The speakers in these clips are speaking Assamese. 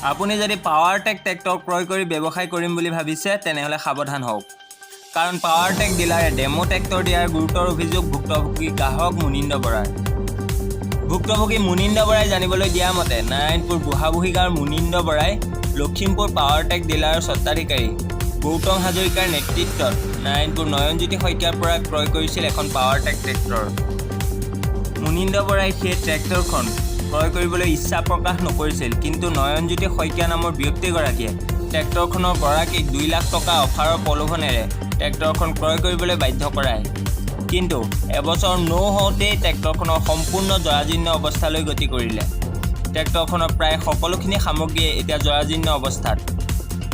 আপুনি যদি পাৱাৰটেক ট্ৰেক্টৰ ক্ৰয় কৰি ব্যৱসায় কৰিম বুলি ভাবিছে তেনেহ'লে সাৱধান হওক। কাৰণ পাৱাৰটেক ডিলাৰে ডেমো ট্ৰেক্টৰ দিয়াৰ গুৰুতৰ অভিযোগ ভুক্তভোগী গ্ৰাহক মুনীন্দ্ৰ বৰাৰ। ভুক্তভোগী মুনীন্দ্ৰ বৰাই জানিবলৈ দিয়া মতে নাৰায়ণপুৰ বুঢ়াবুঢ়ী গাঁৱৰ মুনীন্দ্ৰ বৰাই লখিমপুৰ পাৱাৰটেক ডিলাৰৰ স্বত্বাধিকাৰী গৌতম হাজৰিকাৰ নেতৃত্বত নাৰায়ণপুৰ নয়নজ্যোতি শইকীয়াৰ পৰা ক্ৰয় কৰিছিল এখন পাৱাৰটেক ট্ৰেক্টৰ। মুনীন্দ্ৰ বৰাই সেই ট্ৰেক্টৰখন ক্ৰয় কৰিবলৈ ইচ্ছা প্ৰকাশ নকৰিছিল, কিন্তু নয়নজ্যোতি শইকীয়া নামৰ ব্যক্তিগৰাকীয়ে ট্ৰেক্টৰখনৰ গৰাকীক 2 লাখ টকা অফাৰৰ প্ৰলোভনেৰে ট্ৰেক্টৰখন ক্ৰয় কৰিবলৈ বাধ্য কৰায়। কিন্তু এবছৰ নহওঁতেই ট্ৰেক্টৰখনৰ সম্পূৰ্ণ জৰাজীৰ্ণ অৱস্থালৈ গতি কৰিলে। ট্ৰেক্টৰখনৰ প্ৰায় সকলোখিনি সামগ্ৰীয়ে এতিয়া জৰাজীৰ্ণ অৱস্থাত।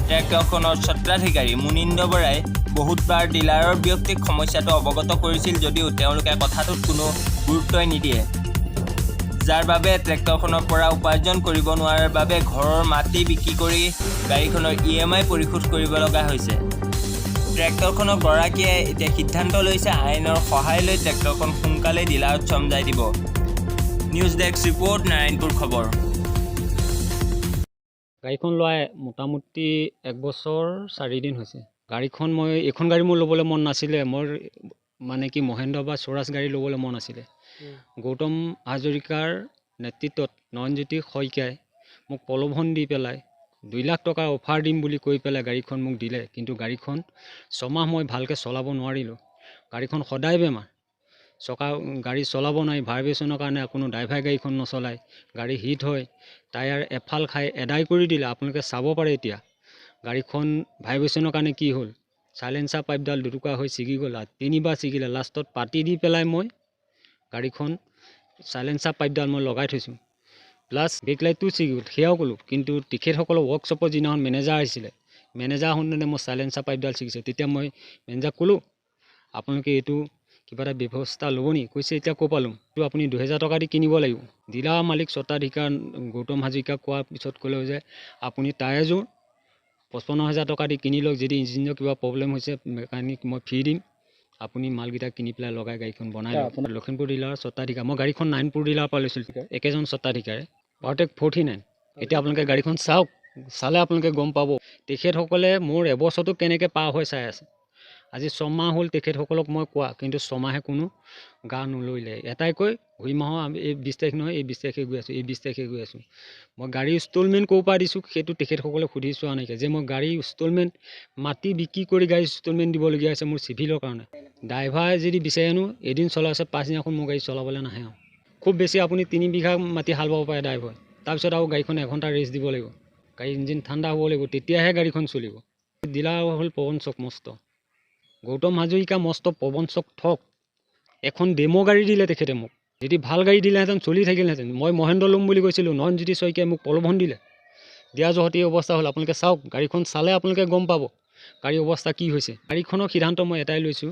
ট্ৰেক্টৰখনৰ স্বত্বাধিকাৰী মুনীন্দ্ৰ বৰাই বহুতবাৰ ডিলাৰৰ ব্যক্তিক সমস্যাটো অৱগত কৰিছিল যদিও তেওঁলোকে কথাটোত কোনো গুৰুত্বই নিদিয়ে, যাৰ বাবে ট্ৰেক্টৰখনৰ পৰা উপাৰ্জন কৰিব নোৱাৰাৰ বাবে ঘৰৰ মাটি বিক্ৰী কৰি গাড়ীখনৰ EMI পৰিশোধ কৰিব লগা হৈছে। ট্ৰেক্টৰখনৰ গৰাকীয়ে এতিয়া সিদ্ধান্ত লৈছে আইনৰ সহায় লৈ ট্ৰেক্টৰখন সোনকালেই ডিলাৰত চমজাই দিব। নিউজ ডেস্ক ৰিপৰ্ট, নাৰায়ণপুৰ খবৰ। গাড়ীখন লোৱাই মোটামুটি 1 বছৰ 4 দিন হৈছে। গাড়ীখন এইখন গাড়ী মোৰ ল'বলৈ মন নাছিলে। মোৰ মানে কি মহেন্দ্ৰ বা স্বৰাজ গাড়ী ল'বলৈ মন আছিলে। গৌতম হাজৰিকাৰ নেতৃত্বত নয়নজ্যোতি শইকীয়াই মোক প্ৰলোভন দি পেলাই 2 লাখ টকা অফাৰ দিম বুলি কৈ পেলাই গাড়ীখন মোক দিলে। কিন্তু গাড়ীখন 6 মাহ মই ভালকৈ চলাব নোৱাৰিলোঁ। গাড়ীখন সদায় বেমাৰ, গাড়ী চলাব নোৱাৰি, ভাইব্ৰেশ্যনৰ কাৰণে কোনো ড্ৰাইভাৰ গাড়ীখন নচলায়, গাড়ী হিট হয়, টায়াৰ এফাল খাই এদাই কৰি দিলে। আপোনালোকে চাব পাৰে এতিয়া গাড়ীখন ভাইব্ৰেশ্যনৰ কাৰণে কি হ'ল, চাইলেঞ্চাৰ পাইপডাল দুটুকুৰা হৈ ছিগি গ'ল, 3বাৰ ছিগিলে। লাষ্টত পাতি দি পেলাই মই গাড়ীখন চাইলেঞ্চাৰ পাইপডাল মই লগাই থৈছোঁ, প্লাছ ব্ৰেক লাইটটো ছিগি গ'ল, সেয়াও ক'লোঁ। কিন্তু তেখেতসকলৰ ৱৰ্কশ্বপৰ যিদিনাখন মেনেজাৰ আহিছিলে, মেনেজাৰ শুনোতে মই চাইলেঞ্চাৰ পাইপডাল ছিগিছে। তেতিয়া মই মেনেজাৰক ক'লোঁ, আপোনালোকে এইটো কিবা এটা ব্যৱস্থা ল'ব নি? কৈছে এতিয়া ক'ৰ পৰা ল'ম, এইটো আপুনি 2000 টকা দি কিনিব লাগিব। ডিলাৰ মালিক স্বত্বাধিকাৰ গৌতম হাজৰিকাক কোৱাৰ পিছত ক'লে যে আপুনি টায়াৰযোৰ 55,000 টকা দি কিনি লওক, যদি ইঞ্জিনৰ কিবা প্ৰব্লেম হৈছে মেকানিক মই ফ্ৰী দিম, আপুনি মালকেইটা কিনি পেলাই লগাই গাড়ীখন বনাই লওক। লখিমপুৰ ডিলাৰৰ স্বত্বাধিকাৰ, মই গাড়ীখন নাৰায়ণপুৰ ডিলাৰৰ পৰা লৈছিলোঁ, একেজন স্বত্বাধিকাৰে, পাৱাৰটেক 49। এতিয়া আপোনালোকে গাড়ীখন চাওক, চালে আপোনালোকে গম পাব তেখেতসকলে মোৰ এবছৰটো কেনেকৈ পাৰ হৈ চাই আছে। আজি 6 মাহ হ'ল তেখেতসকলক মই কোৱা, কিন্তু 6 মাহে কোনো গা নলৰিলে। এটাই কৈ ঘূৰি মাহৰ আমি এই 20 তাৰিখ নহয়, এই 20 তাৰিখে গৈ আছোঁ, এই 20 তাৰিখে গৈ আছোঁ। মই গাড়ী ইনষ্টলমেণ্ট ক'ৰ পৰা দিছোঁ সেইটো তেখেতসকলে সুধি চোৱা নাইকিয়া, যে মই গাড়ী ইনষ্টলমেণ্ট মাটি বিক্ৰী কৰি গাড়ী ইনষ্টলমেণ্ট দিবলগীয়া হৈছে মোৰ চিভিলৰ কাৰণে। ড্ৰাইভাৰ যদি বিচাৰি আনো, এদিন চলাইছে, পাছদিনাখন মোৰ গাড়ী চলাবলৈ নাহে। আৰু খুব বেছি আপুনি 3 বিঘা মাটি হাল বাব পাৰে ড্ৰাইভাৰ, তাৰপিছত আৰু গাড়ীখন 1 ঘণ্টা ৰেষ্ট দিব লাগিব, গাড়ী ইঞ্জিন ঠাণ্ডা হ'ব লাগিব, তেতিয়াহে গাড়ীখন চলিব। ডিলাৰ হ'ল প্ৰবঞ্চক মস্ত, গৌতম হাজৰিকা মস্ত প্ৰবঞ্চক ঠগ। এখন ডেমো গাড়ী দিলে তেখেতে মোক, যদি ভাল গাড়ী দিলেহেঁতেন চলি থাকিলহেঁতেন। মই মহেন্দ্ৰ ল'ম বুলি কৈছিলোঁ, নয়নজ্যোতি শইকীয়াই মোক প্ৰলোভন দিলে, দিয়া জহতে এই অৱস্থা হ'ল। আপোনালোকে চাওক, গাড়ীখন চালে আপোনালোকে গম পাব গাড়ীৰ অৱস্থা কি হৈছে। গাড়ীখনৰ সিদ্ধান্ত মই এটাই লৈছোঁ,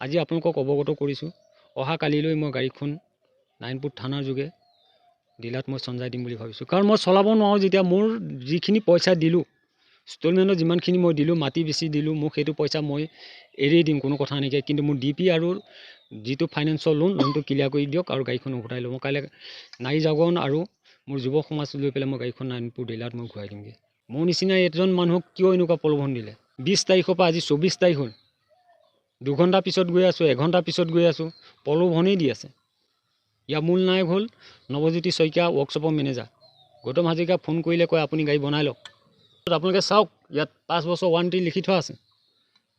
আজি আপোনালোকক অৱগত কৰিছোঁ, অহা কালিলৈ মই গাড়ীখন নাৰায়ণপুৰ থানাৰ যোগে ডিলাৰত মই চঞ্জাই দিম বুলি ভাবিছোঁ। কাৰণ মই চলাব নোৱাৰোঁ। যেতিয়া মোৰ যিখিনি পইচা দিলোঁ, ইনষ্টলমেণ্টত যিমানখিনি মই দিলোঁ, মাটি বেছি দিলোঁ, মোক সেইটো পইচা মই এৰি দিম, কোনো কথা নাইকিয়া। কিন্তু মোৰ DP আৰু যিটো ফাইনেন্সৰ লোনটো ক্লিয়াৰ কৰি দিয়ক আৰু গাড়ীখন উভতাই ল'ব। মই কাইলৈ নাৰী জাগৰণ আৰু মোৰ যুৱ সমাজ লৈ পেলাই মই গাড়ীখন নাৰায়ণপুৰ ডিলাৰত মই ঘূৰাই দিমগৈ। মোৰ নিচিনা এজন মানুহক কিয় এনেকুৱা প্ৰলোভন দিলে? 20 তাৰিখৰ পৰা আজি 24 তাৰিখ হ'ল, 2 ঘণ্টা পিছত গৈ আছোঁ, 1 ঘণ্টা পিছত গৈ আছোঁ, প্ৰলোভনেই দি আছে। ইয়াৰ মূল নায়ক হ'ল নৱজ্যোতি শইকীয়া, ৱৰ্কশ্বপৰ মেনেজাৰ। গৌতম হাজৰিকাক ফোন কৰিলে কয় আপুনি গাড়ী বনাই লওক। আপোনালোকে চাওক, ইয়াত 5 বছৰ ৱাৰেণ্টি লিখি থোৱা আছে।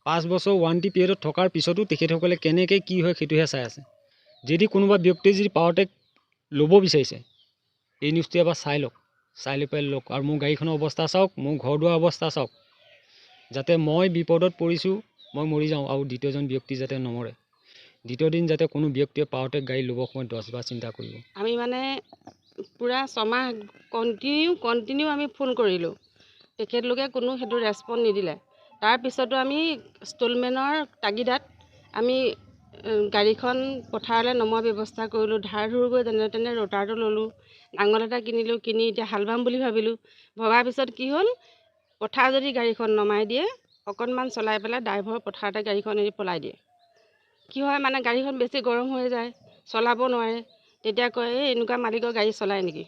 5 বছৰ ৱাৰেণ্টি পিৰিয়ডত থকাৰ পিছতো তেখেতসকলে কেনেকৈ কি হয় সেইটোহে চাই আছে। যদি কোনোবা ব্যক্তিয়ে যদি পাৱাৰটেক ল'ব বিচাৰিছে, এই নিউজটো এবাৰ চাই লওক, চাই লৈ পেলাই লওক। আৰু মোৰ গাড়ীখনৰ অৱস্থা চাওক, মোৰ ঘৰ দুৱাৰ অৱস্থা চাওক, যাতে মই বিপদত পৰিছোঁ, মই মৰি যাওঁ আৰু দ্বিতীয়জন ব্যক্তি যাতে নমৰে। দ্বিতীয় দিন যাতে কোনো ব্যক্তিয়ে পাৱাৰটেক গাড়ী ল'বৰ সময়ত 10 বাৰ চিন্তা কৰিব। আমি মানে পূৰা 6 মাহ কণ্টিনিউ আমি ফোন কৰিলোঁ, তেখেতলোকে কোনো সেইটো ৰেচপন্স নিদিলে। তাৰপিছতো আমি ইনষ্টলমেণ্টৰ তাগিদাত আমি গাড়ীখন পথাৰলৈ নমোৱাৰ ব্যৱস্থা কৰিলোঁ। ধাৰ ধুৰ গৈ যেনে তেনে ৰোটাৰটো ল'লোঁ, নাঙল এটা কিনিলোঁ, কিনি এতিয়া হাল বাম বুলি ভাবিলোঁ। ভবাৰ পিছত কি হ'ল, পথাৰ যদি গাড়ীখন নমাই দিয়ে, অকণমান চলাই পেলাই ড্ৰাইভাৰ পথাৰতে গাড়ীখন এৰি পলাই দিয়ে। কি হয় মানে গাড়ীখন বেছি গৰম হৈ যায়, চলাব নোৱাৰে। তেতিয়া কয় এই এনেকুৱা মালিকৰ গাড়ী চলায় নেকি?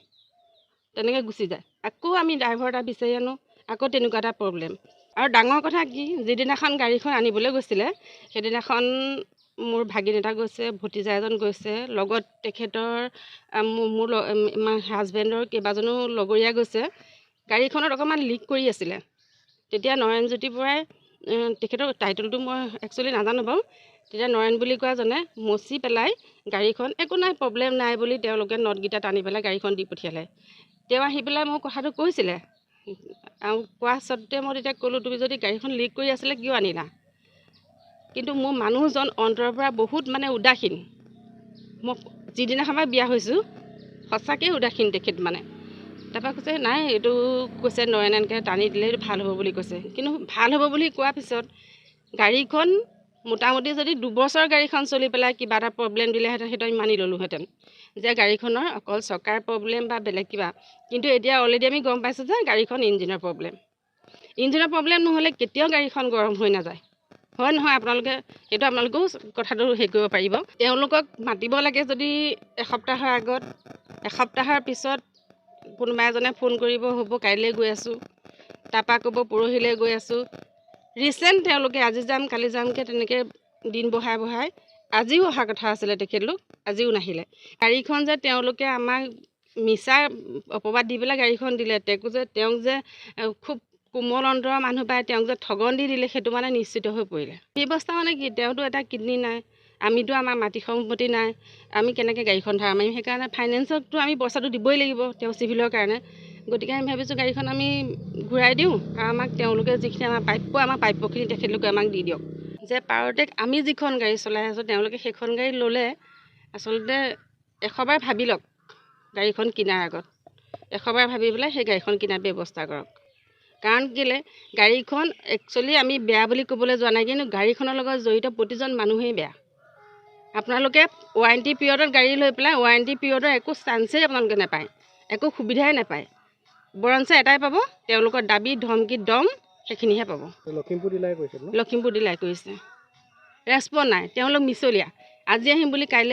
তেনেকৈ গুচি যায়। আকৌ আমি ড্ৰাইভাৰ এটা বিচাৰি আনো, আকৌ তেনেকুৱা এটা প্ৰব্লেম। আৰু ডাঙৰ কথা কি, যিদিনাখন গাড়ীখন আনিবলৈ গৈছিলে সেইদিনাখন মোৰ ভাগিন এটা গৈছে, ভতিজা এজন গৈছে, লগত তেখেতৰ মোৰ হাজবেণ্ডৰ কেইবাজনো লগৰীয়া গৈছে। গাড়ীখনত অকণমান লিক কৰি আছিলে। তেতিয়া নয়নজ্যোতি বৰাই, তেখেতৰ টাইটেলটো মই একচুৱেলি নাজানো বাৰু, তেতিয়া নয়ন বুলি কোৱাজনে মচি পেলাই গাড়ীখন একো নাই, প্ৰব্লেম নাই বুলি তেওঁলোকে নটকেইটা টানি পেলাই গাড়ীখন দি পঠিয়ালে। তেওঁ আহি পেলাই মোক কথাটো কৈছিলে, আৰু কোৱা স্বত্তে মই তেতিয়া ক'লোঁ, তুমি যদি গাড়ীখন লিক কৰি আছিলে কিয় আনিলা? কিন্তু মোৰ মানুহজন অন্তৰৰ পৰা বহুত মানে উদাসীন। মই যিদিনাখন পৰা বিয়া হৈছোঁ সঁচাকৈ উদাসীন তেখেত মানে। তাৰপৰা কৈছে নাই, এইটো কৈছে নয়ন এনেকৈ টানি দিলে এইটো ভাল হ'ব বুলি কৈছে। কিন্তু ভাল হ'ব বুলি কোৱাৰ পিছত গাড়ীখন মোটামুটি যদি 2 বছৰ গাড়ীখন চলি পেলাই কিবা এটা প্ৰব্লেম দিলেহেঁতেন, সেইটো আমি মানি ল'লোহেঁতেন যে গাড়ীখনৰ অকল চকাৰ প্ৰব্লেম বা বেলেগ কিবা। কিন্তু এতিয়া অলৰেডি আমি গম পাইছোঁ যে গাড়ীখন ইঞ্জিনৰ প্ৰব্লেম। ইঞ্জিনৰ প্ৰব্লেম নহ'লে কেতিয়াও গাড়ীখন গৰম হৈ নাযায়, হয় নহয়? আপোনালোকেও কথাটো হেৰি কৰিব পাৰিব। তেওঁলোকক মাতিব লাগে যদি এসপ্তাহৰ আগত, এসপ্তাহৰ পিছত কোনোবা এজনে ফোন কৰিব, হ'ব কাইলৈ গৈ আছোঁ, তাৰপৰা ক'ব পৰহিলৈ গৈ আছোঁ। ৰিচেণ্ট তেওঁলোকে আজি যাম কালি যামকৈ তেনেকৈ দিন বঢ়াই আজিও অহা কথা আছিলে তেখেতলোক, আজিও নাহিলে। গাড়ীখন যে তেওঁলোকে আমাক মিছা অপবাদ দি পেলাই গাড়ীখন দিলে, তেওঁক যে খুব কোমল অন্তৰৰ মানুহ পায়, তেওঁক যে ঠগন দি দিলে, সেইটো মানে নিশ্চিত হৈ পৰিলে। ব্যৱস্থা মানে কি, তেওঁতো এটা কিডনী নাই, আমিতো আমাৰ মাটি সম্পত্তি নাই, আমি কেনেকৈ গাড়ীখন ধাৰ মাৰিম? সেইকাৰণে ফাইনেন্সকতো আমি পইচাটো দিবই লাগিব তেওঁ চিভিলৰ কাৰণে। গতিকে আমি ভাবিছোঁ গাড়ীখন আমি ঘূৰাই দিওঁ, আৰু আমাক তেওঁলোকে যিখিনি আমাৰ প্ৰাপ্যখিনি তেখেতলোকে আমাক দি দিয়ক। যে পাৱাৰটেক আমি যিখন গাড়ী চলাই আছোঁ, তেওঁলোকে সেইখন গাড়ী ল'লে আচলতে 100বাৰ ভাবি লওক। গাড়ীখন কিনাৰ আগত 100বাৰ ভাবি পেলাই সেই গাড়ীখন কিনাৰ ব্যৱস্থা কৰক। কাৰণ কেলৈ, গাড়ীখন একচুৱেলি আমি বেয়া বুলি ক'বলৈ যোৱা নাই, কিন্তু গাড়ীখনৰ লগত জড়িত প্ৰতিজন মানুহেই বেয়া। আপোনালোকে ৱাৰেণ্টি পিৰিয়ডত গাড়ী লৈ পেলাই ৱাৰেণ্টি পিৰিয়ডৰ একো চান্সেই আপোনালোকে নাপায়, একো সুবিধাই নাপায়। বৰঞ্চ এটাই পাব, তেওঁলোকৰ দাবী ধমকি দম সেইখিনিহে পাব। লখিমপুৰ জিলাই কৰিছে, ৰেচপঞ্চ নাই, তেওঁলোক মিছলীয়া। আজি আহিম বুলি কাইলৈ